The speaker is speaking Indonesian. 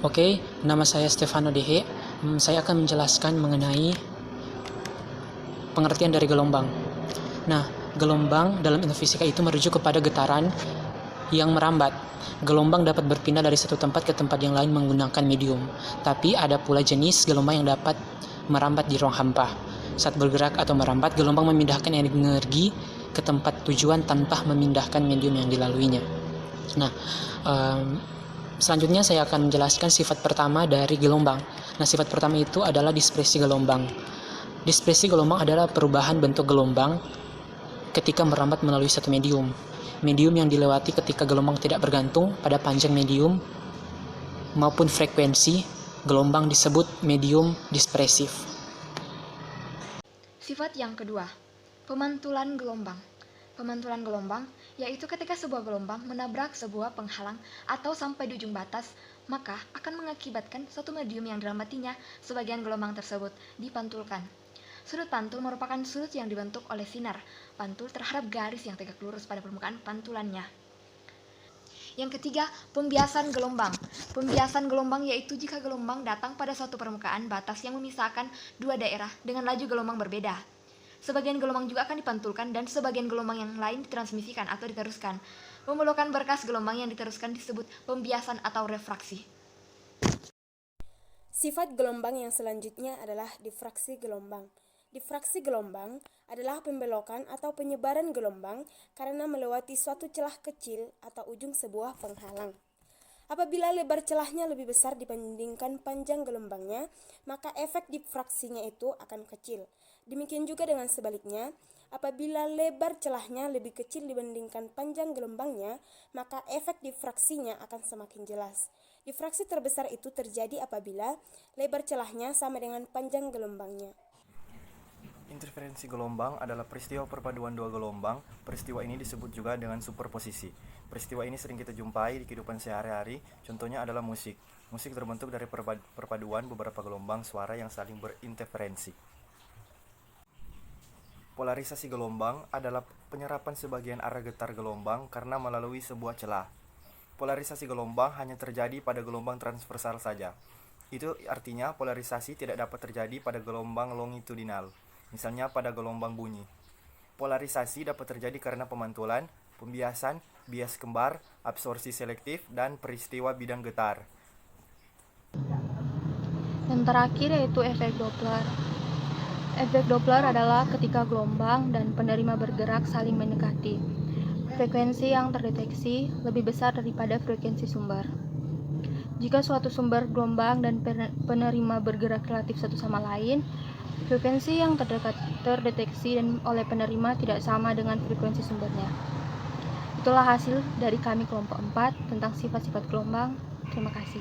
Oke, nama saya Stefano Dehe. Saya akan menjelaskan mengenai pengertian dari gelombang. Nah, gelombang dalam ilmu fisika itu merujuk kepada getaran yang merambat. Gelombang dapat berpindah dari satu tempat ke tempat yang lain menggunakan medium. Tapi ada pula jenis gelombang yang dapat merambat di ruang hampa. Saat bergerak atau merambat, gelombang memindahkan energi ke tempat tujuan tanpa memindahkan medium yang dilaluinya. Nah, selanjutnya saya akan menjelaskan sifat pertama dari gelombang. Nah, sifat pertama itu adalah dispersi gelombang. Dispersi gelombang adalah perubahan bentuk gelombang ketika merambat melalui satu medium. Medium yang dilewati ketika gelombang tidak bergantung pada panjang medium maupun frekuensi gelombang disebut medium dispersif. Sifat yang kedua, pemantulan gelombang. Pemantulan gelombang yaitu ketika sebuah gelombang menabrak sebuah penghalang atau sampai di ujung batas, maka akan mengakibatkan suatu medium yang dirambatinya sebagian gelombang tersebut dipantulkan. Sudut pantul merupakan sudut yang dibentuk oleh sinar pantul terhadap garis yang tegak lurus pada permukaan pantulannya. Yang ketiga, pembiasan gelombang. Pembiasan gelombang yaitu jika gelombang datang pada suatu permukaan batas yang memisahkan dua daerah dengan laju gelombang berbeda. Sebagian gelombang juga akan dipantulkan dan sebagian gelombang yang lain ditransmisikan atau diteruskan. Pembolokan berkas gelombang yang diteruskan disebut pembiasan atau refraksi. Sifat gelombang yang selanjutnya adalah difraksi gelombang. Difraksi gelombang adalah pembelokan atau penyebaran gelombang karena melewati suatu celah kecil atau ujung sebuah penghalang. Apabila lebar celahnya lebih besar dibandingkan panjang gelombangnya, maka efek difraksinya itu akan kecil. Demikian juga dengan sebaliknya, apabila lebar celahnya lebih kecil dibandingkan panjang gelombangnya, maka efek difraksinya akan semakin jelas. Difraksi terbesar itu terjadi apabila lebar celahnya sama dengan panjang gelombangnya. Interferensi gelombang adalah peristiwa perpaduan dua gelombang. Peristiwa ini disebut juga dengan superposisi. Peristiwa ini sering kita jumpai di kehidupan sehari-hari. Contohnya adalah musik. Musik terbentuk dari perpaduan beberapa gelombang suara yang saling berinterferensi. Polarisasi gelombang adalah penyerapan sebagian arah getar gelombang karena melalui sebuah celah. Polarisasi gelombang hanya terjadi pada gelombang transversal saja. Itu artinya polarisasi tidak dapat terjadi pada gelombang longitudinal. Misalnya pada gelombang bunyi. Polarisasi dapat terjadi karena pemantulan, pembiasan, bias kembar, absorpsi selektif, dan peristiwa bidang getar. Yang terakhir yaitu efek Doppler. Efek Doppler adalah ketika gelombang dan penerima bergerak saling mendekati. Frekuensi yang terdeteksi lebih besar daripada frekuensi sumber. Jika suatu sumber gelombang dan penerima bergerak relatif satu sama lain, frekuensi yang terdeteksi oleh penerima tidak sama dengan frekuensi sumbernya. Itulah hasil dari kami kelompok 4 tentang sifat-sifat gelombang. Terima kasih.